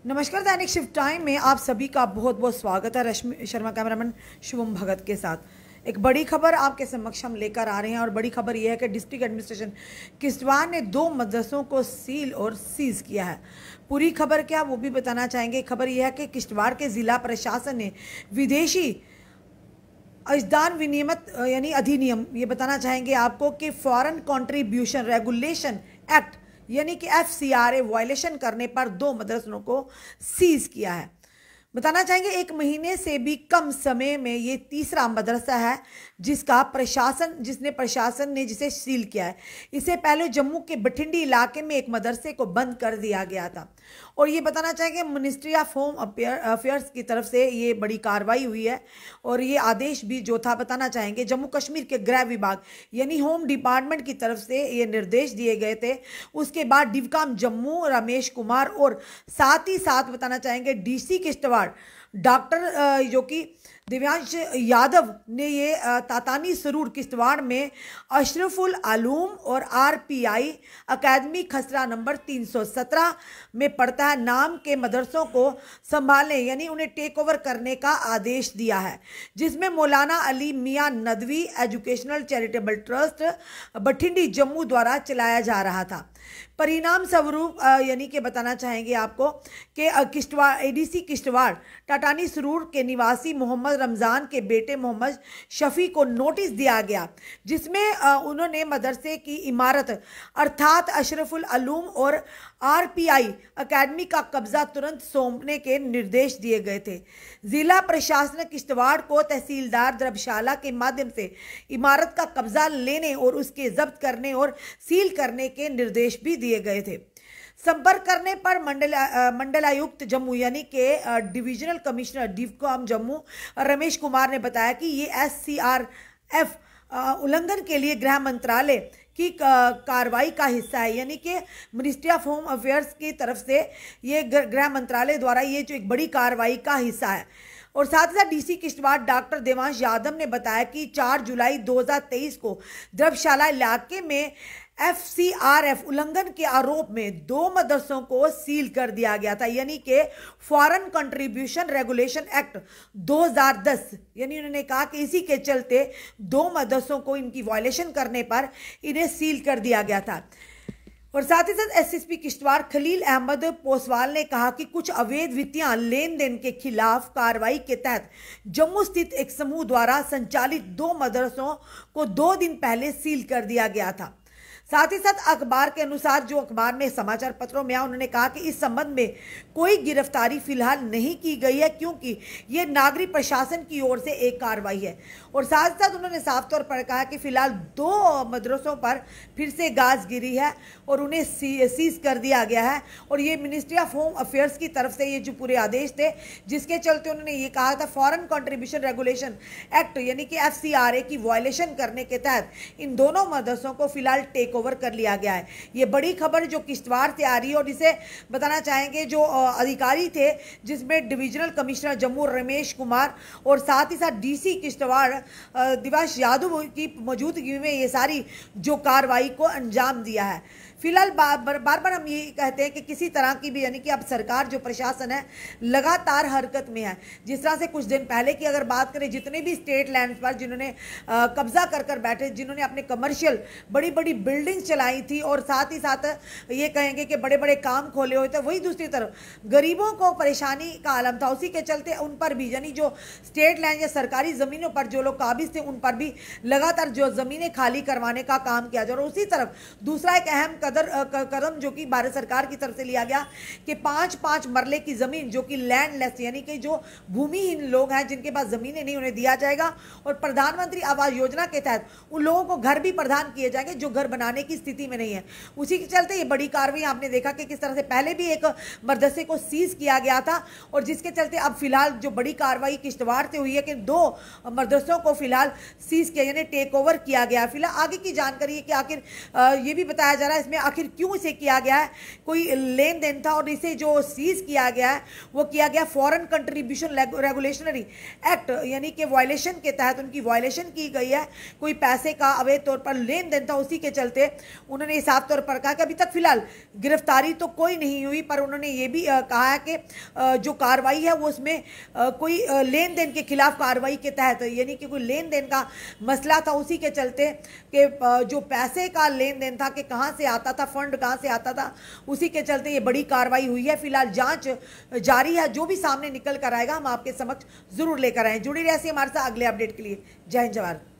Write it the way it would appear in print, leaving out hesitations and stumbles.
नमस्कार। दैनिक shift time में आप सभी का बहुत बहुत स्वागत है। रश्मि शर्मा कैमरामैन शुभम भगत के साथ एक बड़ी खबर आपके समक्ष हम लेकर आ रहे हैं। और बड़ी खबर यह है कि डिस्ट्रिक्ट एडमिनिस्ट्रेशन किश्तवाड़ ने 2 मदरसों को सील और सीज किया है। पूरी खबर क्या वो भी बताना चाहेंगे। खबर यह है कि किश्तवाड़ के जिला प्रशासन ने विदेशी अजदान विनियमित यानी अधिनियम ये बताना चाहेंगे आपको कि फॉरेन कंट्रीब्यूशन रेगुलेशन एक्ट यानी कि FCRA वायलेशन करने पर 2 मदरसों को सीज किया है। बताना चाहेंगे 1 महीने से भी कम समय में ये तीसरा मदरसा है जिसने प्रशासन ने जिसे सील किया है। इससे पहले जम्मू के बठिंडी इलाके में एक मदरसे को बंद कर दिया गया था। और ये बताना चाहेंगे मिनिस्ट्री ऑफ होम अफेयर्स की तरफ से ये बड़ी कार्रवाई हुई है। और ये आदेश भी जो था बताना चाहेंगे जम्मू कश्मीर के गृह विभाग यानी होम डिपार्टमेंट की तरफ से ये निर्देश दिए गए थे। उसके बाद डिवकाम जम्मू रमेश कुमार और साथ ही साथ बताना चाहेंगे DC किश्तवाड़ डॉक्टर जो कि दिव्यांश यादव ने ये तातानी सरूर किश्तवाड़ में अशरफुल आलूम और RPI अकादमी खसरा नंबर 317 में पढ़ता है नाम के मदरसों को संभालने यानी उन्हें टेक ओवर करने का आदेश दिया है, जिसमें Maulana Ali Miyan Nadvi educational charitable trust Bathindi Jammu द्वारा चलाया जा रहा था। परिणाम स्वरूप यानी कि बताना चाहेंगे आपको कि किश्तवाड़ ADC किश्तवाड़ टाटानी सरूर के निवासी मोहम्मद रमज़ान के बेटे मोहम्मद शफी को नोटिस दिया गया, जिसमें उन्होंने मदरसे की इमारत अर्थात अशरफुल अलूम और RPI अकेडमी का कब्जा तुरंत सौंपने के निर्देश दिए गए थे। जिला प्रशासन किश्तवाड़ को तहसीलदार द्रबशाला के माध्यम से इमारत का कब्जा लेने और उसके जब्त करने और सील करने के निर्देश भी दिए गए थे। संपर्क करने पर मंडलायुक्त जम्मू यानी कि डिविजनल कमिश्नर डिवकाम जम्मू रमेश कुमार ने बताया कि ये SCRF उल्लंघन के लिए गृह मंत्रालय की कार्रवाई का हिस्सा है, यानी कि मिनिस्ट्री ऑफ होम अफेयर्स की तरफ से ये गृह मंत्रालय द्वारा ये जो एक बड़ी कार्रवाई का हिस्सा है। और साथ ही साथ DC किश्तवाड़ डॉक्टर देवांश यादव ने बताया कि 4 जुलाई 2023 को द्रबशाला इलाके में FCRF उल्लंघन के आरोप में 2 मदरसों को सील कर दिया गया था, यानी कि फॉरेन कंट्रीब्यूशन रेगुलेशन एक्ट 2010। यानी उन्होंने कहा कि इसी के चलते 2 मदरसों को इनकी वायलेशन करने पर इन्हें सील कर दिया गया था। और साथ ही साथ SSP किश्तवाड़ खलील अहमद पोसवाल ने कहा कि कुछ अवैध वित्तीय लेन देन के खिलाफ कार्रवाई के तहत जम्मू स्थित एक समूह द्वारा संचालित 2 मदरसों को 2 दिन पहले सील कर दिया गया था। साथ ही साथ अखबार के अनुसार जो अखबार में समाचार पत्रों में आया, उन्होंने कहा कि इस संबंध में कोई गिरफ्तारी फिलहाल नहीं की गई है क्योंकि ये नागरिक प्रशासन की ओर से एक कार्रवाई है। और साथ ही साथ उन्होंने साफ तौर पर कहा कि फिलहाल 2 मदरसों पर फिर से गाज गिरी है और उन्हें सीज कर दिया गया है। और ये मिनिस्ट्री ऑफ होम अफेयर्स की तरफ से ये जो पूरे आदेश थे, जिसके चलते उन्होंने ये कहा था फॉरेन कंट्रीब्यूशन रेगुलेशन एक्ट यानी कि FCRA की वायलेशन करने के तहत इन दोनों मदरसों को फिलहाल टेक ओवर कर लिया गया है। ये बड़ी खबर जो किश्तवाड़ से आ रही है और इसे बताना चाहेंगे जो अधिकारी थे, जिसमें डिविजनल कमिश्नर जम्मू रमेश कुमार और साथ ही साथ DC किश्तवाड़ दिव्यांश यादव की मौजूदगी में ये सारी जो कार्रवाई को अंजाम दिया है। फिलहाल बार बार हम ये कहते हैं कि किसी तरह की भी यानी कि अब सरकार जो प्रशासन है लगातार हरकत में है। जिस तरह से कुछ दिन पहले की अगर बात करें, जितने भी स्टेट लैंड पर जिन्होंने कब्जा कर बैठे, जिन्होंने अपने कमर्शियल बड़ी बड़ी बिल्डिंग्स चलाई थी और साथ ही साथ ये कहेंगे कि बड़े बड़े काम खोले हुए थे, वही दूसरी तरफ गरीबों को परेशानी का आलम था। उसी के चलते उन पर भी यानी जो स्टेट लैंड या सरकारी ज़मीनों पर जो लोग काबिज थे उन पर भी लगातार जो ज़मीनें खाली करवाने का काम किया जा रहा है। उसी तरफ दूसरा एक अहम कदम जो कि भारत सरकार की तरफ से लिया गया कि 5-5 मरले की जमीन जो कि लैंडलेस यानी कि जो भूमिहीन लोग हैं जिनके पास जमीनें नहीं, उन्हें दिया जाएगा। और प्रधानमंत्री आवास योजना के तहत उन लोगों को घर भी प्रदान किए जाएंगे जो घर बनाने की स्थिति में नहीं है। उसी के चलते ये बड़ी कार्रवाई आपने देखा कि किस तरह से पहले भी एक मदरसे को सीज किया गया था और जिसके चलते अब फिलहाल जो बड़ी कार्रवाई किश्तवाड़ से हुई है कि 2 मदरसों को फिलहाल सीज किया यानी टेक ओवर किया गया। फिलहाल आगे की जानकारी है कि आखिर ये भी बताया जा रहा है इसमें में आखिर क्यों इसे किया गया है, कोई लेन देन था, और इसे जो सीज किया गया है वो किया गया फॉरेन कंट्रीब्यूशन रेगुलेशनरी एक्ट यानी कि वायलेशन के तहत उनकी वायलेशन की गई है, कोई पैसे का अवैध तौर पर लेन देन था, उसी के चलते उन्होंने साफ तौर पर कहा कि अभी तक फिलहाल गिरफ्तारी तो कोई नहीं हुई, पर उन्होंने ये भी कहा है कि जो कार्रवाई है वो उसमें कोई लेन देन के खिलाफ कार्रवाई के तहत यानी कि कोई लेन देन का मसला था, उसी के चलते कि जो पैसे का लेन देन था कि कहां से आता था, फंड कहां से आता था, उसी के चलते ये बड़ी कार्रवाई हुई है। फिलहाल जांच जारी है, जो भी सामने निकल कर आएगा हम आपके समक्ष जरूर लेकर आए। जुड़ी रहिए हमारे साथ अगले अपडेट के लिए। जय हिंद जवाहर।